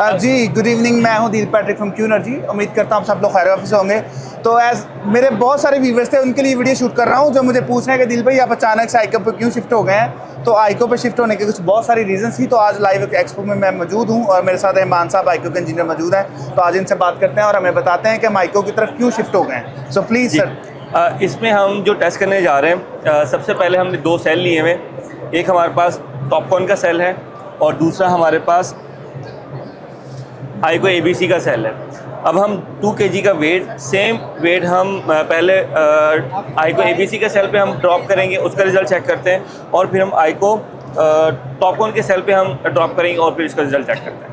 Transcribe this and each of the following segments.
जी good evening, मैं हूं दिल पैट्रिक फ्रॉम क्यू एनर्जी। उम्मीद करता हूं आप सब लोग खैर ऑफिस होंगे। तो एज मेरे बहुत सारे व्यूवर्स थे, उनके लिए वीडियो शूट कर रहा हूं जो मुझे पूछ रहे हैं कि दिल भाई आप अचानक से आइको पे क्यों शिफ्ट हो गए हैं। तो आइको पे शिफ्ट होने के कुछ बहुत सारी रीजन थी। तो आज लाइव एक्सपो में मैं मौजूद हूँ और मेरे साथ रहमान साहब आइको के इंजीनियर मौजूद हैं। तो आज इनसे बात करते हैं और हमें बताते हैं कि हम आइको की तरफ क्यों शिफ्ट हो गए हैं। So please sir. इसमें हम जो टेस्ट करने जा रहे हैं, सबसे पहले हमने 2 सेल लिए हुए। एक हमारे पास टॉपकॉन का सेल है और दूसरा हमारे पास आइको ABC का सेल है। अब हम 2 kg का सेम वेट हम पहले आइको ABC के सेल पे हम ड्रॉप करेंगे, उसका रिज़ल्ट चेक करते हैं और फिर हम आइको टॉपकॉन के सेल पे हम ड्रॉप करेंगे और फिर इसका रिज़ल्ट चेक करते हैं।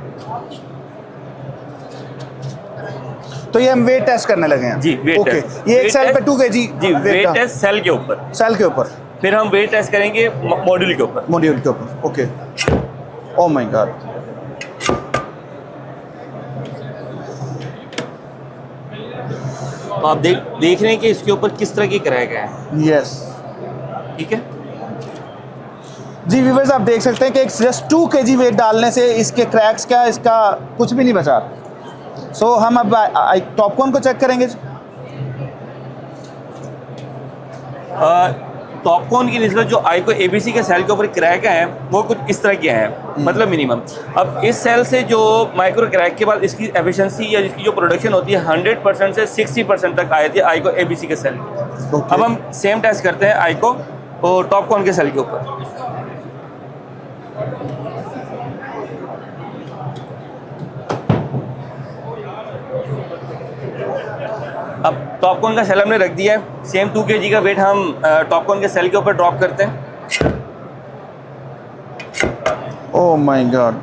तो ये हम वेट टेस्ट करने लगे हैं। जी, वेट टेस्ट। ये एक सेल पे 2 kg जी, वेट टेस्ट सेल के ऊपर। सेल के ऊपर फिर हम वेट टेस्ट करेंगे मॉड्यूल के ऊपर। मॉड्यूल के ऊपर, ओके। Oh my God. तो आप देख रहे हैं कि इसके ऊपर किस तरह की क्रैक है। यस, ठीक है जी व्यूअर्स, आप देख सकते हैं कि जस्ट 2 kg वेट डालने से इसके क्रैक्स क्या, इसका कुछ भी नहीं बचा। सो हम अब टॉपकॉन को चेक करेंगे। टॉपकॉन की निस्बत जो आइको ABC के सेल के ऊपर क्रैक है वो कुछ इस तरह के हैं, मतलब मिनिमम। अब इस सेल से जो माइक्रो क्रैक के बाद इसकी एफिशिएंसी या इसकी जो प्रोडक्शन होती है 100% से 60% तक आई थी आइको ABC के सेल की। अब हम सेम टेस्ट करते हैं आइको और टॉपकॉन के सेल के ऊपर। अब टॉपकॉन का सेल हमने रख दिया है। सेम 2 kg का वेट हम टॉपकॉन के सेल के ऊपर ड्रॉप करते हैं। Oh my God.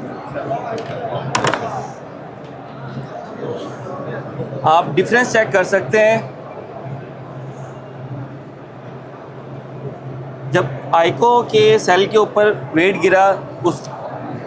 आप डिफरेंस चेक कर सकते हैं। जब आइको के सेल के ऊपर वेट गिरा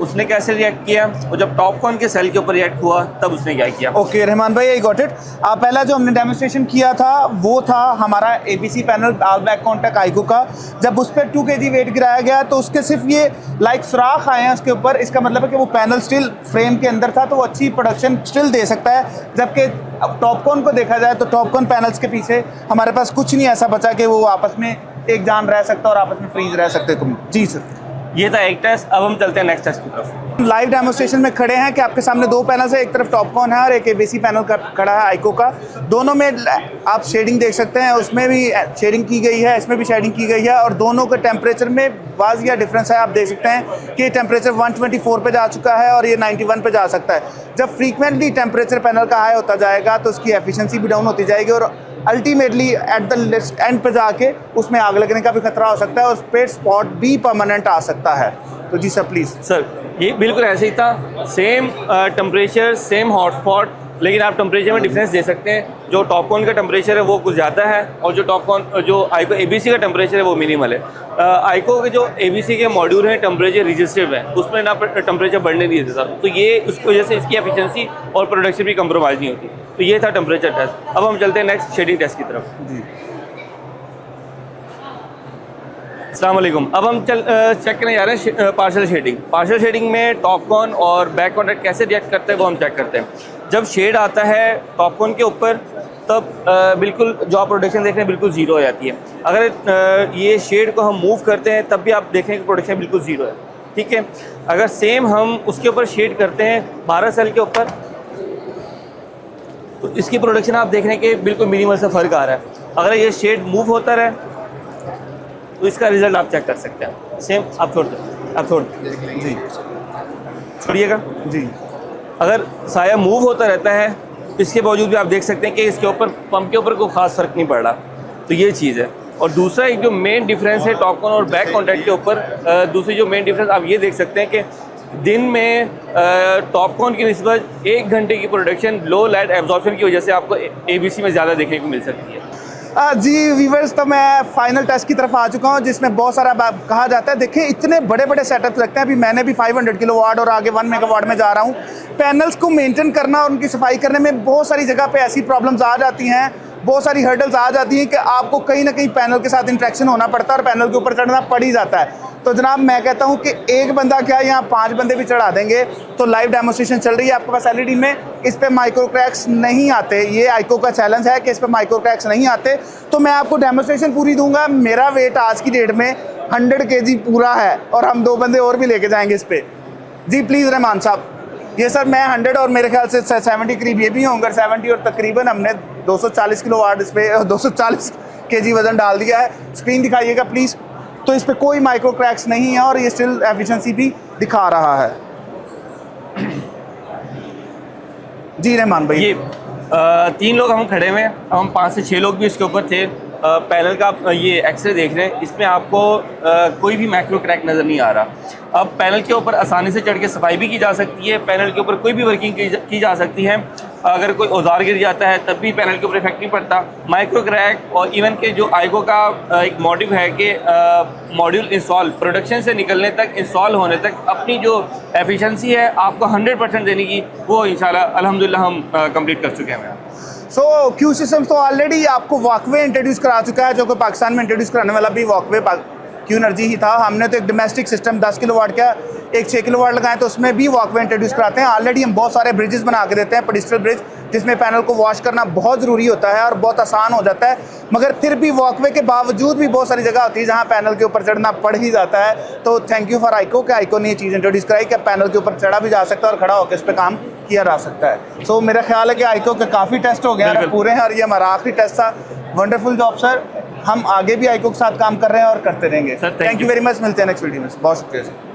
उसने कैसे रिएक्ट किया, और जब टॉपकॉन के सेल के ऊपर रिएक्ट हुआ तब उसने क्या किया। ओके रहमान भाई, आई गॉट इट। पहला जो हमने डेमोन्स्ट्रेशन किया था वो था हमारा ABC panel all back contact आइको का। जब उस पर 2 kg वेट गिराया गया तो उसके सिर्फ ये लाइक सुराख आए हैं उसके ऊपर। इसका मतलब है कि वो पैनल स्टिल फ्रेम के अंदर था, तो वो अच्छी प्रोडक्शन स्टिल दे सकता है। जबकि अब टॉपकॉन को देखा जाए तो टॉपकॉन पैनल्स के पीछे हमारे पास कुछ नहीं ऐसा बचा कि वो आपस में एक जान रह सकता और आपस में फ्रीज रह सकते। जी सर, ये था एक टेस्ट। अब हम चलते हैं नेक्स्ट टेस्ट की तरफ। लाइव डेमोन्स्ट्रेशन में खड़े हैं कि आपके सामने 2 पैनल है, एक तरफ टॉपकॉन है और एक ABC पैनल खड़ा है आइको का। दोनों में आप शेडिंग देख सकते हैं, उसमें भी शेडिंग की गई है, इसमें भी शेडिंग की गई है और दोनों के टेम्परेचर में वाजिया डिफरेंस है। आप देख सकते हैं कि टेम्परेचर 124 पे जा चुका है और ये 91 पे जा सकता है। जब फ्रीक्वेंटली टेम्परेचर पैनल का हाई होता जाएगा तो उसकी एफिशिएंसी भी डाउन होती जाएगी और अल्टीमेटली एट द एंड पे जाके उसमें आग लगने का भी खतरा हो सकता है और उस पर स्पॉट भी परमानेंट आ सकता है। तो जी सर प्लीज़। सर ये बिल्कुल ऐसे ही था, सेम टेम्परेचर सेम हॉटस्पॉट, लेकिन आप टेम्परेचर में डिफरेंस दे सकते हैं। जो टॉपकॉन का टेम्परेचर है वो कुछ ज़्यादा है और जो आइको ABC का टेम्परेचर है वो मिनिमल है। आइको के जो ABC के मॉड्यूल हैं टेम्परेचर रजिस्टिव है, उसमें ना टेम्परेचर बढ़ने नहीं देता, तो ये उसकी वजह से इसकी एफिशिएंसी और प्रोडक्शन भी कंप्रोमाइज़ नहीं होती। तो ये था टेम्परेचर टेस्ट। अब हम चलते हैं नेक्स्ट शेडिंग टेस्ट की तरफ। जी अस्सलाम वालेकुम। अब हम चेक करने जा रहे हैं पार्शियल शेडिंग। पार्शियल शेडिंग में टॉपकॉन और बैक कॉन्टैक्ट कैसे रिएक्ट करते हैं वो हम चेक करते हैं। जब शेड आता है टॉपकॉन के ऊपर तब बिल्कुल जो आप प्रोडक्शन देख रहे हैं बिल्कुल ज़ीरो हो जाती है। अगर ये शेड को हम मूव करते हैं तब भी आप देखें कि प्रोडक्शन बिल्कुल ज़ीरो है। ठीक है, अगर सेम हम उसके ऊपर शेड करते हैं 12 सेल के ऊपर तो इसकी प्रोडक्शन आप देख रहे हैं कि बिल्कुल मिनिमल से फ़र्क आ रहा है। अगर ये शेड मूव होता रहे तो इसका रिज़ल्ट आप चेक कर सकते हैं। सेम आप छोड़ जी छोड़िएगा जी। अगर साया मूव होता रहता है इसके बावजूद भी आप देख सकते हैं कि इसके ऊपर पंप के ऊपर कोई ख़ास फ़र्क नहीं पड़ रहा। तो ये चीज़ है। और दूसरा एक जो मेन डिफरेंस है टॉपकॉन और बैक कॉन्टैक्ट के ऊपर, दूसरी जो मेन डिफरेंस आप ये देख सकते हैं कि दिन में टॉपकॉन की निस्बत 1 घंटे की प्रोडक्शन लो लाइट एब्जॉर्प्शन की वजह से आपको ABC में ज़्यादा देखने को मिल सकती है। जी व्यूवर्स, तो मैं फाइनल टेस्ट की तरफ आ चुका हूँ जिसमें बहुत सारा कहा जाता है। देखिए इतने बड़े बड़े सेटअप लगते हैं। अभी मैंने भी 500 किलोवाट और आगे 1 मेगावाट में जा रहा हूँ। पैनल्स को मेंटेन करना और उनकी सफाई करने में बहुत सारी जगह पे ऐसी प्रॉब्लम्स आ जाती हैं बहुत सारी हर्डल्स आ जाती हैं कि आपको कहीं ना कहीं पैनल के साथ इंटरेक्शन होना पड़ता है और पैनल के ऊपर चढ़ना पड़ ही जाता है। तो जनाब मैं कहता हूं कि एक बंदा क्या यहाँ 5 बंदे भी चढ़ा देंगे। तो लाइव डेमोस्ट्रेशन चल रही है आपके पास एलईडी में, इस पे माइक्रो क्रैक्स नहीं आते। ये आइको का चैलेंज है कि इस पे माइक्रो क्रैक्स नहीं आते। तो मैं आपको डेमोस्ट्रेशन पूरी दूंगा। मेरा वेट आज की डेट में 100 kg पूरा है और हम 2 बंदे और भी लेके जाएंगे इस पे। जी प्लीज़ रहमान साहब। ये सर मैं 100 और मेरे ख्याल से 70 करीब ये भी होंगे, 70 और तकरीबन हमने 240 किलो वाट इस पे 240 kg वजन डाल दिया है। स्क्रीन दिखाइएगा प्लीज़। तो इस पे कोई माइक्रो क्रैक्स नहीं है और ये स्टिल एफिशिएंसी भी दिखा रहा है। जी रहमान भाई। ये 3 लोग हम खड़े हुए हैं, हम 5 से 6 लोग भी इसके ऊपर थे। पैनल का ये एक्सरे देख रहे हैं, इसमें आपको कोई भी मैक्रो क्रैक नज़र नहीं आ रहा। अब पैनल के ऊपर आसानी से चढ़ के सफाई भी की जा सकती है, पैनल के ऊपर कोई भी वर्किंग की जा सकती है। अगर कोई औजार गिर जाता है तब भी पैनल के ऊपर इफेक्ट नहीं पड़ता। माइक्रो क्रैक और इवन के जो आइको का एक मोटिव है कि मॉड्यूल इंस्टॉल प्रोडक्शन से निकलने तक, इंस्टॉल होने तक अपनी जो एफिशिएंसी है आपको 100% देने की, वो इंशाल्लाह अल्हम्दुलिल्लाह हम कंप्लीट कर चुके हैं। सो क्यू सिस्टम्स तो ऑलरेडी आपको वॉकवे इंट्रोड्यूस करा चुका है, जो कि पाकिस्तान में इंट्रोड्यूस कराने वाला भी वॉकवे क्यू एनर्जी ही था। हमने तो एक डोमेस्टिक सिस्टम 10 किलोवाट का एक 6 किलोवाट लगाए, तो उसमें भी वॉकवे इंट्रोड्यूस कराते हैं। ऑलरेडी हम बहुत सारे ब्रिजेस बना के देते हैं, पेडिस्ट्रल ब्रिज, जिसमें पैनल को वॉश करना बहुत ज़रूरी होता है और बहुत आसान हो जाता है। मगर फिर भी वॉकवे के बावजूद भी बहुत सारी जगह होती है जहाँ पैनल के ऊपर चढ़ना पड़ ही जाता है। तो थैंक यू फॉर आइको कि आइको ने ये चीज़ इंट्रोड्यूस कराई कि पैनल के ऊपर चढ़ा भी जा सकता है और खड़ा होकर इस पर काम किया जा सकता है। सो मेरा ख्याल है कि आइको के काफ़ी टेस्ट हो गए हैं पूरे हैं और ये हमारा आखिरी टेस्ट था। Wonderful job sir. हम आगे भी आइको के साथ काम कर रहे हैं और करते रहेंगे। Thank you very much. मिलते हैं नेक्स्ट वीडियो में। बहुत शुक्रिया सर।